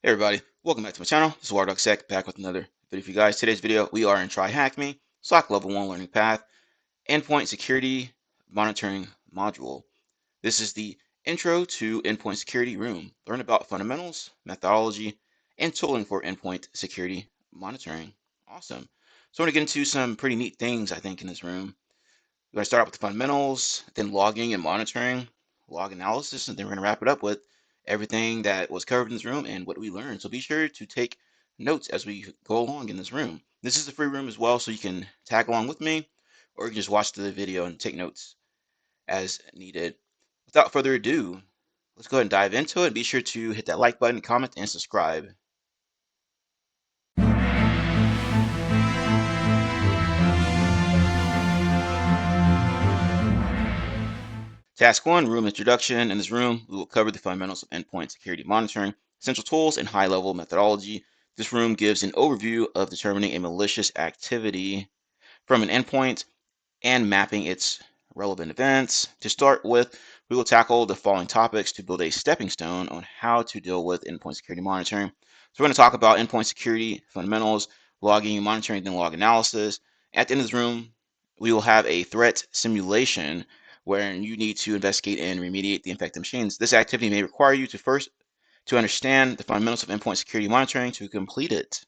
Hey everybody, welcome back to my channel. This is WireDogSec back with another video for you guys. Today's video, we are in TryHackMe, SOC Level 1 Learning Path, Endpoint Security Monitoring Module. This is the Intro to Endpoint Security room. Learn about fundamentals, methodology, and tooling for endpoint security monitoring. Awesome. So we're going to get into some pretty neat things, I think, in this room. We're going to start out with the fundamentals, then logging and monitoring, log analysis, and then we're going to wrap it up with everything that was covered in this room and what we learned. So be sure to take notes as we go along in this room. This is a free room as well, so you can tag along with me, or you can just watch the video and take notes as needed. Without further ado, let's go ahead and dive into it. Be sure to hit that like button, comment, and subscribe. Task 1, room introduction. In this room, we will cover the fundamentals of endpoint security monitoring, essential tools, and high-level methodology. This room gives an overview of determining a malicious activity from an endpoint and mapping its relevant events. To start with, we will tackle the following topics to build a stepping stone on how to deal with endpoint security monitoring. So we're going to talk about endpoint security fundamentals, logging, monitoring, then log analysis. At the end of this room, we will have a threat simulation where you need to investigate and remediate the infected machines. This activity may require you to first to understand the fundamentals of endpoint security monitoring to complete it.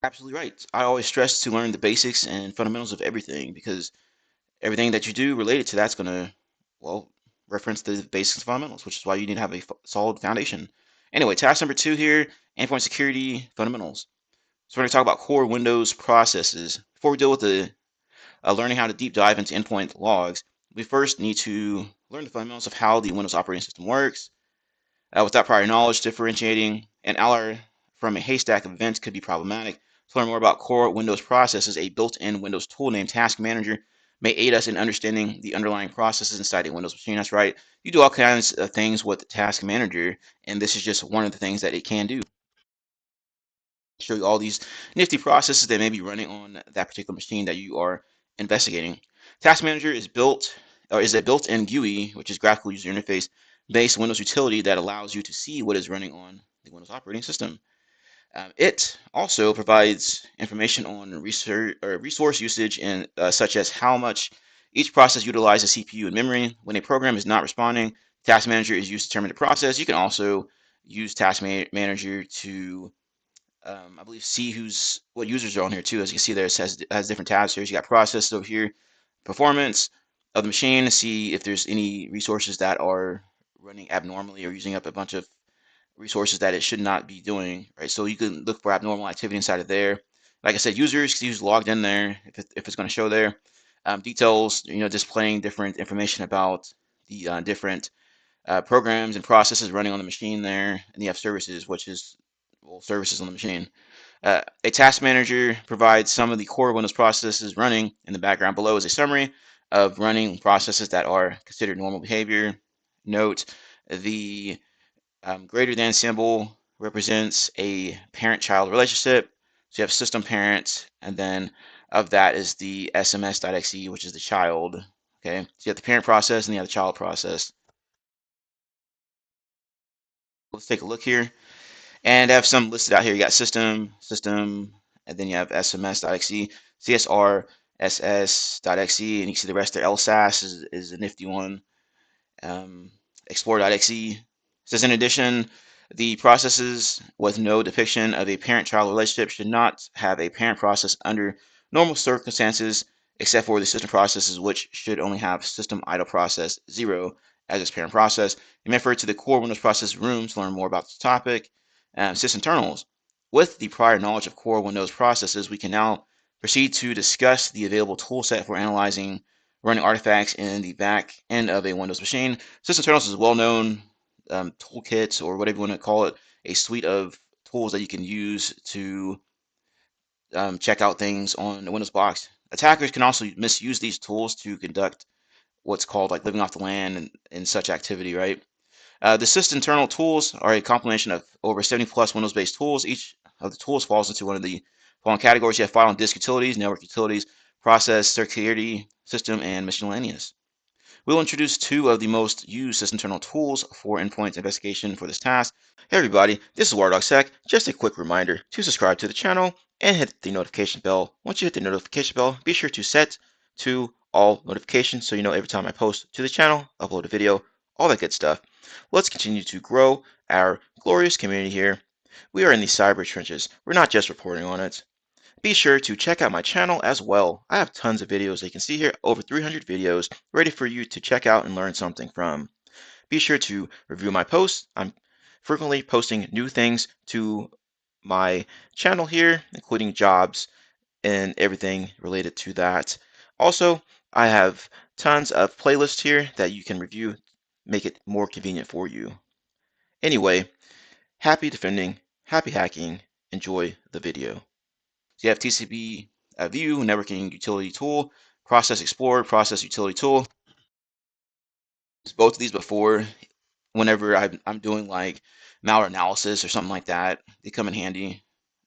Absolutely right. I always stress to learn the basics and fundamentals of everything because everything that you do related to that's going to, well, reference the basics and fundamentals, which is why you need to have a solid foundation. Anyway, task number 2 here, endpoint security fundamentals. So we're going to talk about core Windows processes. Before we deal with the learning how to deep dive into endpoint logs, we first need to learn the fundamentals of how the Windows operating system works. Without prior knowledge, differentiating an outlier from a haystack of events could be problematic. To learn more about core Windows processes, a built-in Windows tool named Task Manager may aid us in understanding the underlying processes inside a Windows machine. That's right. You do all kinds of things with Task Manager, and this is just one of the things that it can do. Show you all these nifty processes that may be running on that particular machine that you are investigating. Task Manager is a built-in GUI, which is graphical user interface based Windows utility that allows you to see what is running on the Windows operating system. It also provides information on resource usage and such as how much each process utilizes CPU and memory. When a program is not responding, Task Manager is used to determine the process. You can also use Task Manager to I believe see what users are on here too. As you can see there, it has different tabs here. You got process over here, performance of the machine, see if there's any resources that are running abnormally or using up a bunch of resources that it should not be doing, right? So you can look for abnormal activity inside of there. Like I said, users can use logged in there if it's going to show there. Details, displaying different information about the different programs and processes running on the machine there. And you have services, which is, well, services on the machine. A task manager provides some of the core Windows processes running. In the background below is a summary of running processes that are considered normal behavior. Note the greater than symbol represents a parent-child relationship. So you have system parent, and then of that is the sms.exe, which is the child. Okay, so you have the parent process and you have the child process. Let's take a look here. And I have some listed out here. You got system, and then you have sms.exe, csrss.exe, and you can see the rest there. LSAS is a nifty one. Explore.exe. It says, in addition, the processes with no depiction of a parent-child relationship should not have a parent process under normal circumstances, except for the system processes, which should only have system idle process 0 as its parent process. You may refer to the core Windows process room to learn more about this topic. Sysinternals. With the prior knowledge of core Windows processes, we can now proceed to discuss the available toolset for analyzing running artifacts in the back end of a Windows machine. Sysinternals is a well-known toolkit, or whatever you want to call it, a suite of tools that you can use to check out things on the Windows box. Attackers can also misuse these tools to conduct what's called like living off the land and such activity, right? The Sysinternal tools are a combination of over 70 plus Windows-based tools. Each of the tools falls into one of the following categories. You have file and disk utilities, network utilities, process, security, system, and miscellaneous. we'll introduce two of the most used Sysinternal tools for endpoint investigation for this task. Hey everybody, this is WireDogSec. Just a quick reminder to subscribe to the channel and hit the notification bell. Once you hit the notification bell, be sure to set to all notifications so you know every time I post to the channel, upload a video, all that good stuff. Let's continue to grow our glorious community here. We are in the cyber trenches. We're not just reporting on it. Be sure to check out my channel as well. I have tons of videos that you can see here, over 300 videos ready for you to check out and learn something from. Be sure to review my posts. I'm frequently posting new things to my channel here, including jobs and everything related to that. Also, I have tons of playlists here that you can review, make it more convenient for you. Anyway, happy defending, happy hacking, enjoy the video. So you have TCPView networking utility tool, Process Explorer, process utility tool. Both of these before, whenever I'm doing like malware analysis or something like that, they come in handy,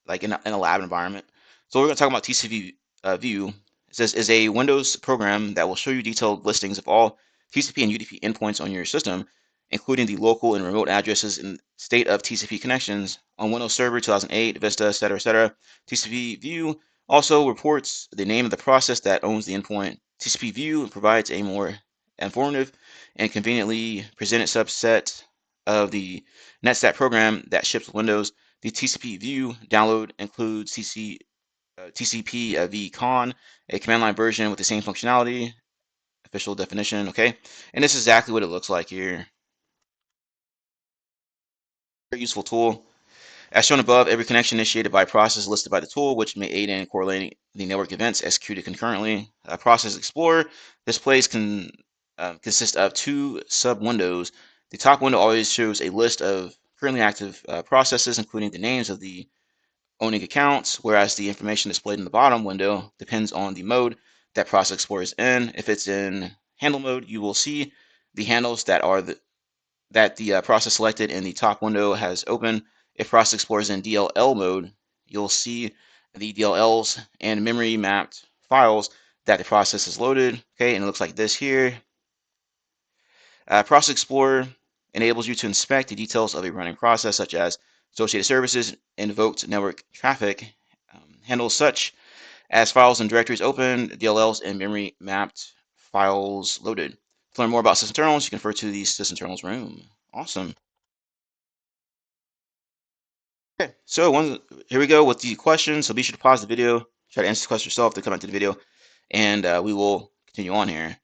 like in a lab environment. So we're going to talk about TCPView. It says is a Windows program that will show you detailed listings of all TCP and UDP endpoints on your system, including the local and remote addresses and state of TCP connections on Windows Server 2008, Vista, etc., etc. TCPView also reports the name of the process that owns the endpoint. TCPView provides a more informative and conveniently presented subset of the NetStat program that ships with Windows. The TCPView download includes TCPVCon, a command line version with the same functionality, official definition, okay? And this is exactly what it looks like here. Very useful tool. As shown above, every connection initiated by a process listed by the tool, which may aid in correlating the network events executed concurrently. Process Explorer displays can consist of two sub-windows. The top window always shows a list of currently active processes, including the names of the owning accounts, whereas the information displayed in the bottom window depends on the mode that Process Explorer is in. If it's in handle mode, you will see the handles that the process selected in the top window has open. If Process Explorer is in DLL mode, you'll see the DLLs and memory mapped files that the process has loaded. Okay, and it looks like this here. Process Explorer enables you to inspect the details of a running process, such as associated services, invoked network traffic, handles such as files and directories open, DLLs, and memory mapped files loaded. To learn more about Sysinternals, you can refer to the Sysinternals room. Awesome. Okay, so here we go with the questions. So be sure to pause the video, try to answer the question yourself to come back to the video, and we will continue on here.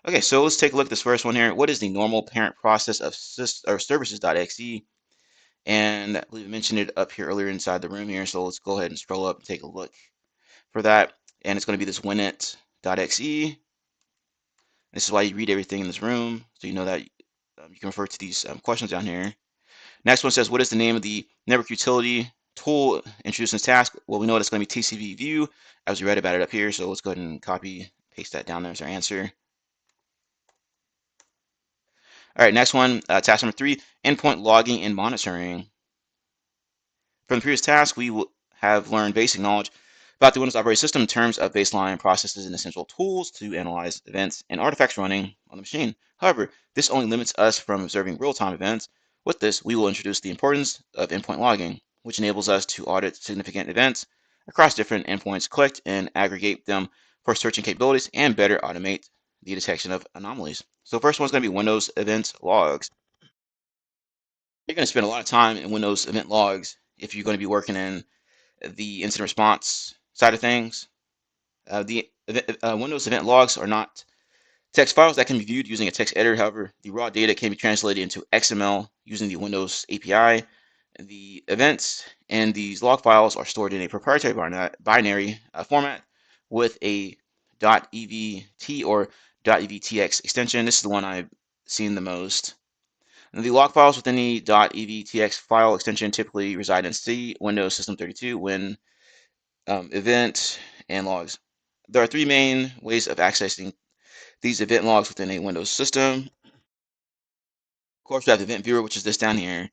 Okay, so let's take a look at this first one here. What is the normal parent process of services.exe? And I believe I mentioned it up here earlier inside the room here. So let's go ahead and scroll up and take a look for that. And it's going to be this winit.exe. This is why you read everything in this room, so you know that you can refer to these questions down here. Next one says, what is the name of the network utility tool introduced in this task? Well, we know it's going to be TCPView, as we read about it up here. So let's go ahead and copy, paste that down there as our answer. All right, next one, task number 3, endpoint logging and monitoring. From the previous task, we will have learned basic knowledge about the Windows operating system in terms of baseline processes and essential tools to analyze events and artifacts running on the machine. However, this only limits us from observing real-time events. With this, we will introduce the importance of endpoint logging, which enables us to audit significant events across different endpoints, collect and aggregate them for searching capabilities, and better automate the detection of anomalies. So first one's going to be Windows event logs. You're going to spend a lot of time in Windows event logs if you're going to be working in the incident response side of things. The Windows event logs are not text files that can be viewed using a text editor. However, the raw data can be translated into XML using the Windows API. The events and these log files are stored in a proprietary binary format with a .evt or .evtx extension. This is the one I've seen the most. And the log files within the .evtx file extension typically reside in C, Windows System 32, when event and logs. There are three main ways of accessing these event logs within a Windows system. Of course, we have the event viewer, which is this down here.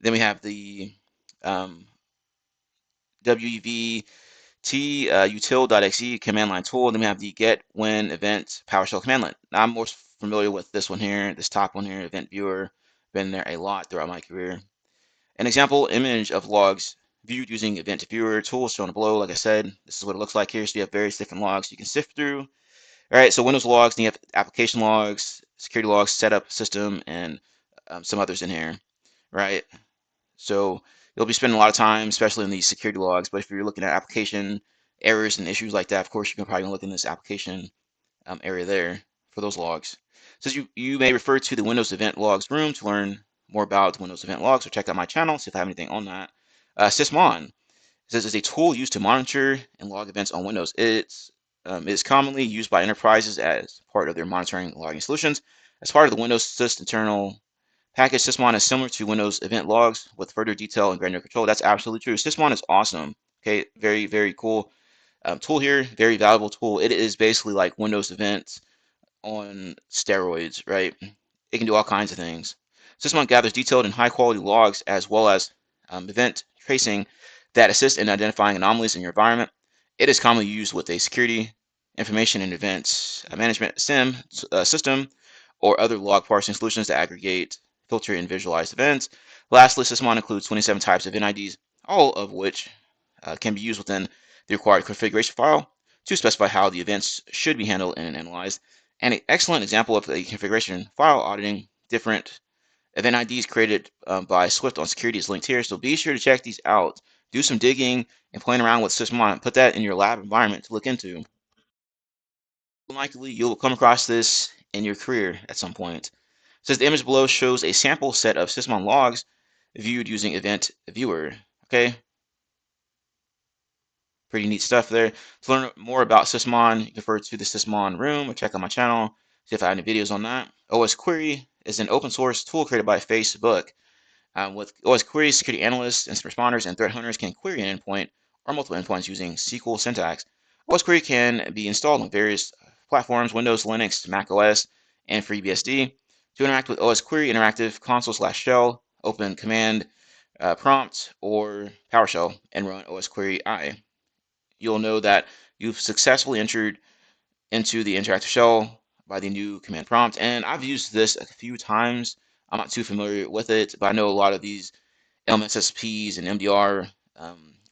Then we have the WEV util.exe command line tool. Then we have the get when event PowerShell command line. Now, I'm more familiar with this one here, this top one here, event viewer. Been there a lot throughout my career. An example image of logs viewed using event viewer tools shown below. Like I said, this is what it looks like here. So you have various different logs you can sift through. All right, so Windows logs, then you have application logs, security logs, setup, system, and some others in here, right? So you'll be spending a lot of time, especially in these security logs. But if you're looking at application errors and issues like that, of course, you can probably look in this application area there for those logs. Says you may refer to the Windows Event Logs room to learn more about Windows Event Logs, or check out my channel, see if I have anything on that. Sysmon says it's a tool used to monitor and log events on Windows. It's commonly used by enterprises as part of their monitoring and logging solutions. As part of the Windows Sysinternal package, Sysmon is similar to Windows Event Logs with further detail and granular control. That's absolutely true. Sysmon is awesome. Okay, very, very cool tool here. Very valuable tool. It is basically like Windows Events on steroids, right? It can do all kinds of things. Sysmon gathers detailed and high quality logs as well as event tracing that assist in identifying anomalies in your environment. It is commonly used with a security, information, and events management SIM system or other log parsing solutions that aggregate, filter, and visualize events. Lastly, Sysmon includes 27 types of NIDs, all of which can be used within the required configuration file to specify how the events should be handled and analyzed. And an excellent example of a configuration file auditing different event IDs created by Swift on security is linked here. So be sure to check these out. Do some digging and playing around with Sysmon. Put that in your lab environment to look into. Likely you'll come across this in your career at some point. It says the image below shows a sample set of Sysmon logs viewed using Event Viewer. Okay, pretty neat stuff there. To learn more about Sysmon, you can refer to the Sysmon room or check out my channel, see if I have any videos on that. OSQuery is an open source tool created by Facebook. With OSQuery, security analysts, incident responders, and threat hunters can query an endpoint or multiple endpoints using SQL syntax. OSQuery can be installed on various platforms, Windows, Linux, Mac OS, and FreeBSD. To interact with OSQuery, interactive console/shell, open command prompt, or PowerShell, and run OSQuery I. You'll know that you've successfully entered into the interactive shell by the new command prompt. And I've used this a few times. I'm not too familiar with it, but I know a lot of these LMSSPs and MDR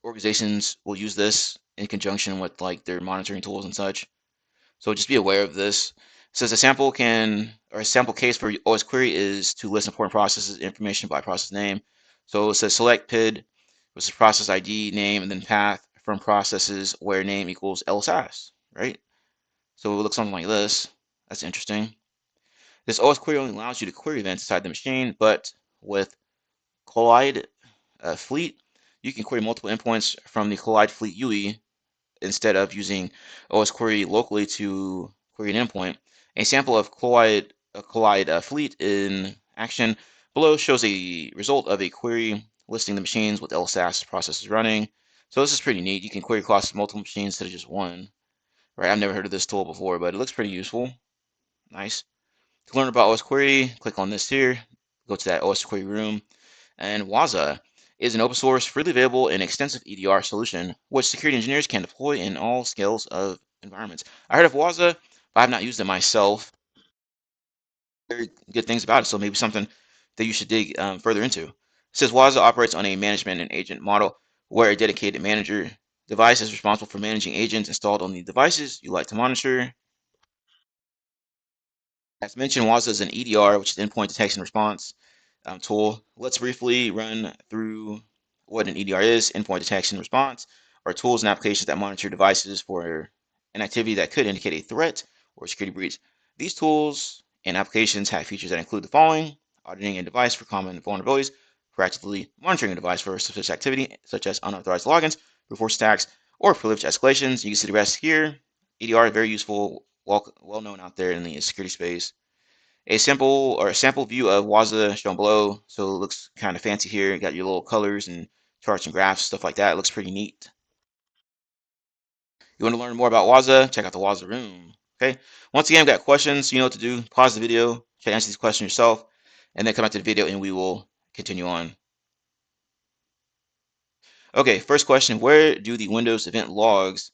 organizations will use this in conjunction with like their monitoring tools and such. So just be aware of this. It says a sample case for OSQuery is to list important processes information by process name. So it says select PID, which is process ID, name, and then path from processes where name equals LSAS, right? So it will look something like this. That's interesting. This OSQuery only allows you to query events inside the machine, but with Collide Fleet, you can query multiple endpoints from the Collide Fleet UI instead of using OSQuery locally to query an endpoint. A sample of Collide Fleet in action below shows a result of a query listing the machines with LSAS processes running. So this is pretty neat. You can query across multiple machines instead of just one. Right? I've never heard of this tool before, but it looks pretty useful. Nice. To learn about OSQuery, click on this here. Go to that OSQuery room. And Wazuh is an open source, freely available, and extensive EDR solution, which security engineers can deploy in all scales of environments. I heard of Wazuh, but I have not used it myself. Very good things about it, so maybe something that you should dig further into. It says Wazuh operates on a management and agent model where a dedicated manager device is responsible for managing agents installed on the devices you like to monitor. As mentioned, Wazuh is an EDR, which is endpoint detection response tool. Let's briefly run through what an EDR is. Endpoint detection response are tools and applications that monitor devices for an activity that could indicate a threat or security breach. These tools and applications have features that include the following: auditing a device for common vulnerabilities, proactively monitoring a device for suspicious activity, such as unauthorized logins, brute force attacks, or privilege escalations. You can see the rest here. EDR, very useful, well known out there in the security space. A sample view of Wazuh shown below. So it looks kind of fancy here. You got your little colors and charts and graphs, stuff like that. It looks pretty neat. You want to learn more about Wazuh? Check out the Wazuh room. Okay. Once again, got questions, you know what to do. Pause the video, try to answer these questions yourself, and then come back to the video and we will continue on. Okay, first question, where do the Windows event logs,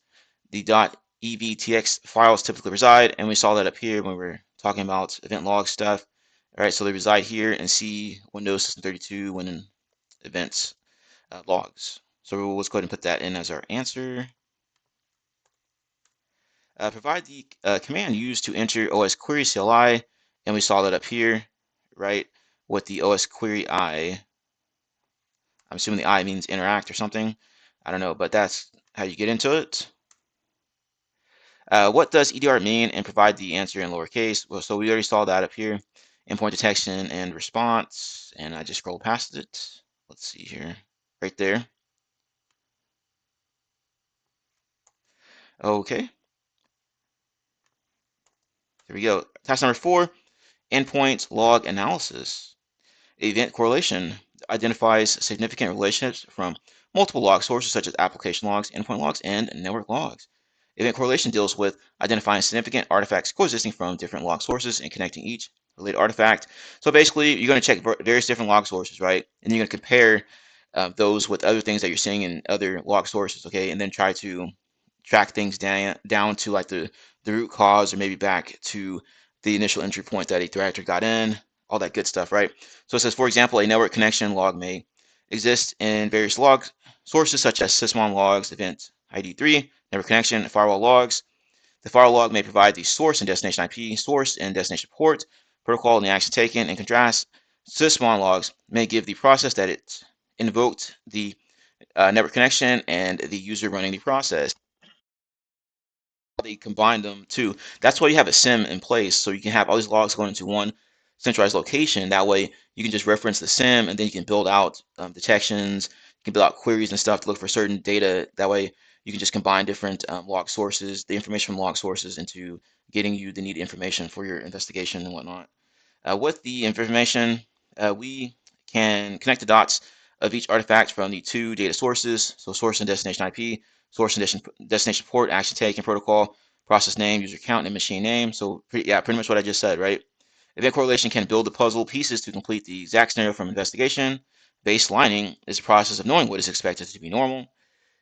the .evtx files typically reside? And we saw that up here when we were talking about event log stuff. All right, so they reside here in C, Windows System 32, when events logs. So let's go ahead and put that in as our answer. Provide the command used to enter OSQuery CLI, and we saw that up here, right, with the OSQuery I. I'm assuming the I means interact or something. I don't know, but that's how you get into it. What does EDR mean, and provide the answer in lowercase? Well, so we already saw that up here. Endpoint detection and response, and I just scrolled past it. Let's see here, right there. Okay, here we go. Task number 4, endpoint log analysis. Event correlation identifies significant relationships from multiple log sources such as application logs, endpoint logs, and network logs. Event correlation deals with identifying significant artifacts coexisting from different log sources and connecting each related artifact. So basically, you're going to check various different log sources, right? And then you're going to compare those with other things that you're seeing in other log sources, okay? And then try to track things down to like the root cause, or maybe back to the initial entry point that a threat actor got in, all that good stuff, right? So it says, for example, a network connection log may exist in various log sources such as Sysmon logs, event ID 3, network connection, firewall logs. The firewall log may provide the source and destination IP, source and destination port, protocol, and the action taken. In contrast, Sysmon logs may give the process that it invoked the network connection and the user running the process. They combine them too. That's why you have a SIM in place, so you can have all these logs going into one centralized location. That way, you can just reference the SIM, and then you can build out detections. You can build out queries and stuff to look for certain data. That way, you can just combine different log sources, the information from log sources, into getting you the needed information for your investigation and whatnot. With the information, we can connect the dots of each artifact from the two data sources, so source and destination IP, source and destination port, action taken, protocol, process name, user count, and machine name. So pretty much what I just said, right? Event correlation can build the puzzle pieces to complete the exact scenario from investigation. Baselining is the process of knowing what is expected to be normal.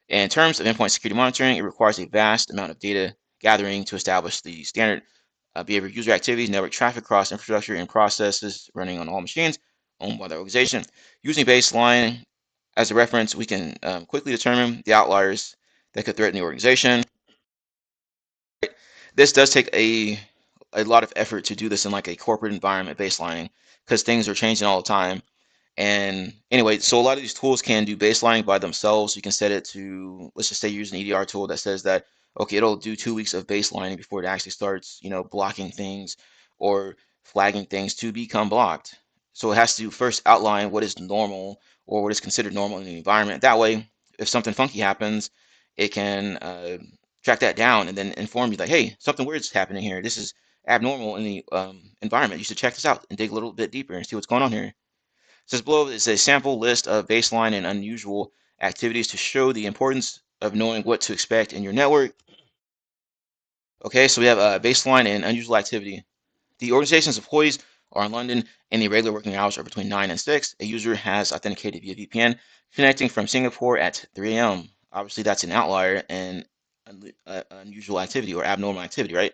In terms of endpoint security monitoring, it requires a vast amount of data gathering to establish the standard behavior, user activities, network traffic across infrastructure and processes running on all machines owned by the organization. Using baseline as a reference, we can quickly determine the outliers that could threaten the organization. This does take a lot of effort to do this in like a corporate environment baselining, because things are changing all the time. And anyway, so a lot of these tools can do baselining by themselves. You can set it to, let's just say, use an EDR tool that says that, okay, it'll do 2 weeks of baselining before it actually starts, blocking things or flagging things to become blocked. So it has to first outline what is normal, or what is considered normal in the environment. That way, if something funky happens, it can track that down and then inform you like, hey, something weird's happening here. This is abnormal in the environment. You should check this out and dig a little bit deeper and see what's going on here. Says below is a sample list of baseline and unusual activities to show the importance of knowing what to expect in your network. Okay, so we have a baseline and unusual activity. The organization's employees are in London and the regular working hours are between 9 and 6. A user has authenticated via VPN connecting from Singapore at 3 a.m. Obviously, that's an outlier and unusual activity or abnormal activity, right?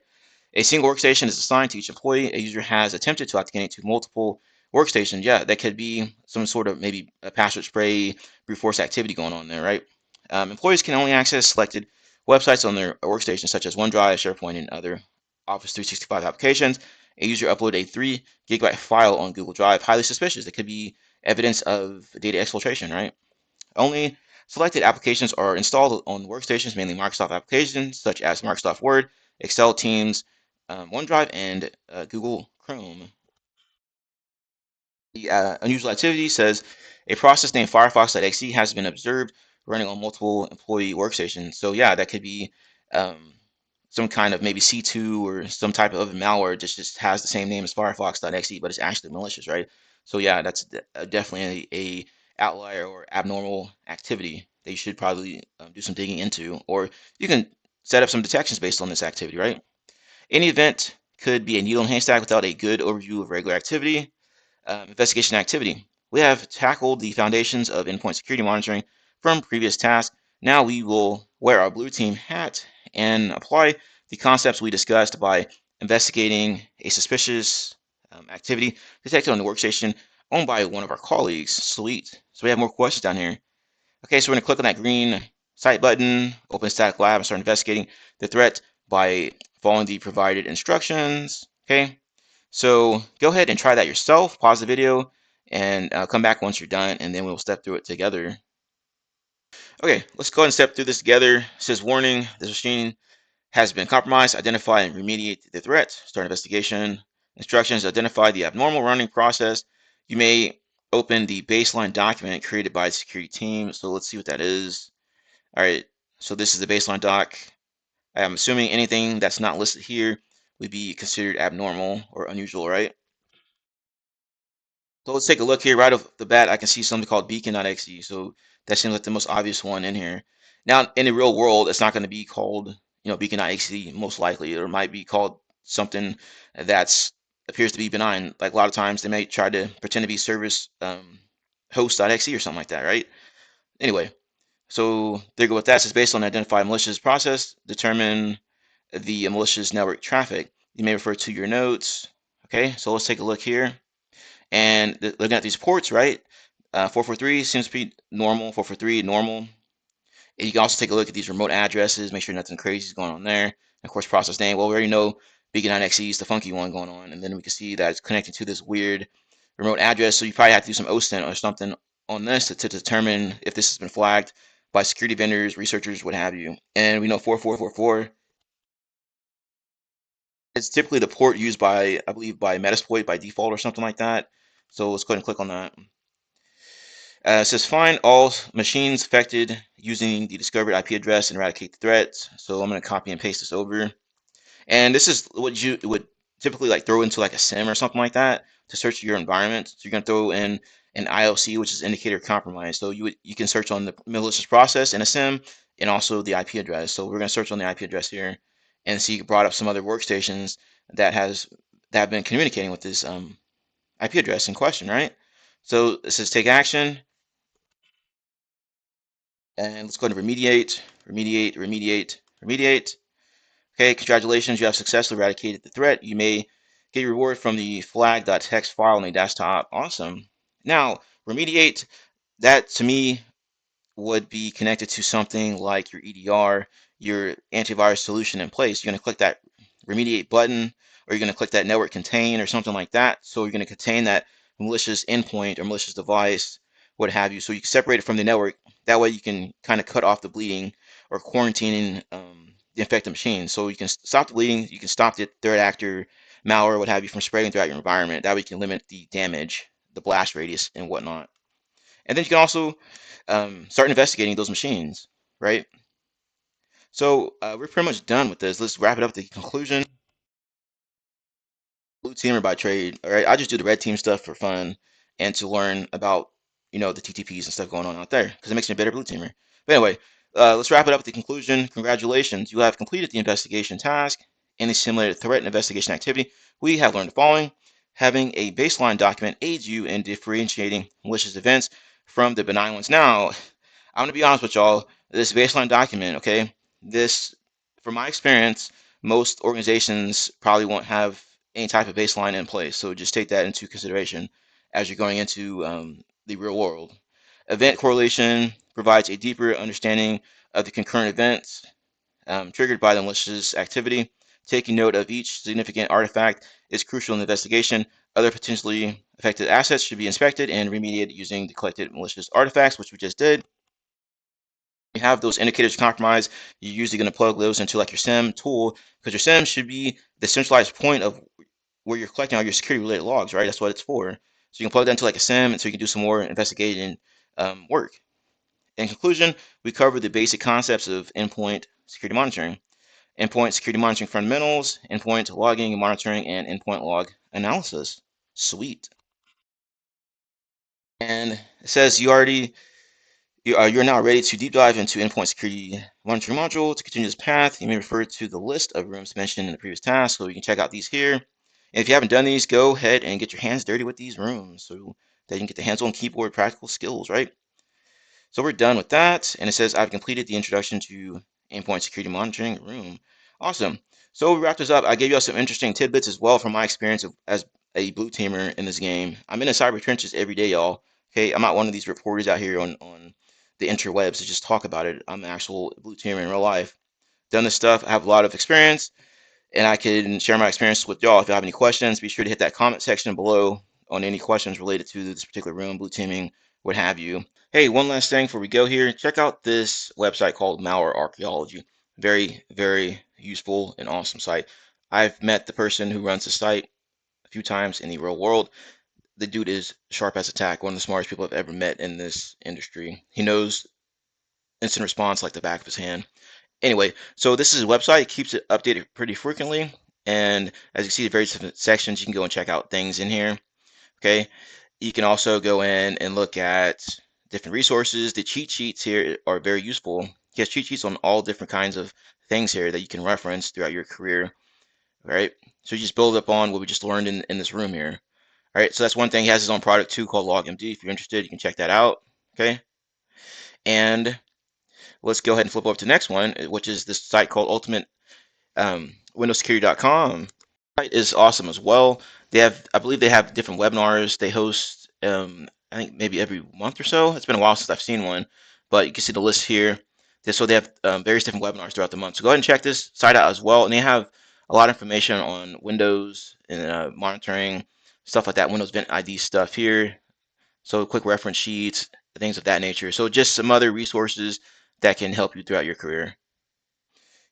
A single workstation is assigned to each employee. A user has attempted to authenticate to multiple workstations. Yeah, that could be some sort of maybe a password spray, brute force activity going on there, right? Employees can only access selected websites on their workstation, such as OneDrive, SharePoint, and other Office 365 applications. A user uploaded a 3 GB file on Google Drive. Highly suspicious. It could be evidence of data exfiltration, right? Only selected applications are installed on workstations, mainly Microsoft applications such as Microsoft Word, Excel, Teams, OneDrive, and Google Chrome. The unusual activity says a process named Firefox.exe has been observed running on multiple employee workstations. So yeah, that could be um, some kind of maybe C2 or some type of malware just has the same name as Firefox.exe, but it's actually malicious, right? So yeah, that's definitely a outlier or abnormal activity that you should probably do some digging into, or you can set up some detections based on this activity, right? Any event could be a needle in a haystack without a good overview of regular activity. Investigation activity. We have tackled the foundations of endpoint security monitoring, from previous tasks. Now we will wear our blue team hat and apply the concepts we discussed by investigating a suspicious activity detected on the workstation owned by one of our colleagues. Sweet. So we have more questions down here. Okay, so we're going to click on that green site button, open Static Lab, and start investigating the threat by following the provided instructions. Okay, so go ahead and try that yourself. Pause the video and come back once you're done, and then we'll step through it together. Okay, let's go ahead and step through this together. It says, warning, this machine has been compromised. Identify and remediate the threat. Start investigation. Instructions, identify the abnormal running process. You may open the baseline document created by the security team. So let's see what that is. All right, so this is the baseline doc. I'm assuming anything that's not listed here would be considered abnormal or unusual, right? So let's take a look here. Right off the bat, I can see something called beacon.exe. So that seems like the most obvious one in here. Now, in the real world, it's not going to be called, beacon.exe most likely. It might be called something that's appears to be benign. Like a lot of times, they may try to pretend to be service host.exe or something like that, right? Anyway, so there you go with that. So it's based on identify malicious process, determine the malicious network traffic. You may refer to your notes. Okay, so let's take a look here. And looking at these ports, right? 443 seems to be normal. 443 normal. And you can also take a look at these remote addresses, make sure nothing crazy is going on there. And of course, process name. Well, we already know beacon.exe is the funky one going on. And then we can see that it's connected to this weird remote address. So you probably have to do some OSINT or something on this to determine if this has been flagged by security vendors, researchers, what have you. And we know 4444 it's typically the port used by, I believe, by Metasploit by default or something like that. So let's go ahead and click on that. It says find all machines affected using the discovered IP address and eradicate the threats. So I'm going to copy and paste this over. And this is what you would typically like throw into like a SIM or something like that to search your environment. So you're going to throw in an IOC, which is indicator of compromise. So you can search on the malicious process in a SIM and also the IP address. So we're going to search on the IP address here and see brought up some other workstations that have been communicating with this IP address in question, right? So it says take action. And let's go ahead and remediate. Okay, congratulations, you have successfully eradicated the threat. You may get your reward from the flag.txt file on the desktop. Awesome. Now, remediate, that to me would be connected to something like your EDR, your antivirus solution in place. You're going to click that remediate button, or you're going to click that network contain or something like that. So you're going to contain that malicious endpoint or malicious device, what have you. So you can separate it from the network. That way you can kind of cut off the bleeding or quarantining the infected machine. So you can stop the bleeding, you can stop the threat actor, malware, what have you, from spreading throughout your environment. That way you can limit the damage, the blast radius, and whatnot. And then you can also start investigating those machines, right? So we're pretty much done with this. Let's wrap it up to the conclusion. Blue teamer by trade. All right, I just do the red team stuff for fun and to learn about the TTPs and stuff going on out there because it makes me a better blue teamer. But anyway, let's wrap it up with the conclusion. Congratulations, you have completed the investigation task and the simulated threat and investigation activity. We have learned the following: having a baseline document aids you in differentiating malicious events from the benign ones. Now, I'm gonna be honest with y'all. This baseline document, okay, this, from my experience, most organizations probably won't have any type of baseline in place. So just take that into consideration as you're going into the real world. Event correlation provides a deeper understanding of the concurrent events triggered by the malicious activity. Taking note of each significant artifact is crucial in the investigation. Other potentially affected assets should be inspected and remediated using the collected malicious artifacts, which we just did. You have those indicators of compromise, you're usually going to plug those into like your SIM tool, because your SIM should be the centralized point of where you're collecting all your security related logs, right? That's what it's for. So you can plug that into like a SIM, and so you can do some more investigating work. In conclusion, we covered the basic concepts of endpoint security monitoring, endpoint security monitoring fundamentals, endpoint logging and monitoring, and endpoint log analysis. Sweet. And it says you're now ready to deep dive into endpoint security monitoring module. To continue this path, you may refer to the list of rooms mentioned in the previous task, so you can check out these here. And if you haven't done these, go ahead and get your hands dirty with these rooms so that you can get the hands-on keyboard practical skills, right? So we're done with that, and it says I've completed the introduction to Endpoint Security Monitoring Room. Awesome. So we wrap this up. I gave you all some interesting tidbits as well from my experience as a blue teamer in this game. I'm in the cyber trenches every day, y'all. Okay, I'm not one of these reporters out here on the interwebs to just talk about it. I'm an actual blue teamer in real life. Done this stuff. I have a lot of experience, and I can share my experience with y'all. If you have any questions, be sure to hit that comment section below on any questions related to this particular room, blue teaming, what have you. Hey, one last thing before we go here, check out this website called Malware Archaeology. Very, very useful and awesome site. I've met the person who runs the site a few times in the real world. The dude is sharp as a tack, one of the smartest people I've ever met in this industry. He knows instant response like the back of his hand. Anyway, so this is a website. It keeps it updated pretty frequently. And as you see, the various different sections, you can go and check out things in here. Okay. You can also go in and look at different resources. The cheat sheets here are very useful. He has cheat sheets on all different kinds of things here that you can reference throughout your career. All right. So you just build up on what we just learned in this room here. All right. So that's one thing. He has his own product too called LogMD. If you're interested, you can check that out. Okay. And let's go ahead and flip over to the next one, which is this site called Ultimate WindowsSecurity.com. Site is awesome as well. They have, I believe, they have different webinars. They host, I think maybe every month or so. It's been a while since I've seen one, but you can see the list here. So they have various different webinars throughout the month. So go ahead and check this site out as well. And they have a lot of information on Windows and monitoring stuff like that. Windows Vent ID stuff here. So quick reference sheets, things of that nature. So just some other resources that can help you throughout your career.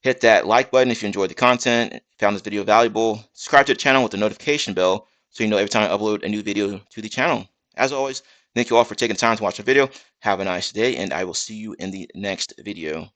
Hit that like button if you enjoyed the content, found this video valuable. Subscribe to the channel with the notification bell so you know every time I upload a new video to the channel. As always, thank you all for taking the time to watch the video. Have a nice day, and I will see you in the next video.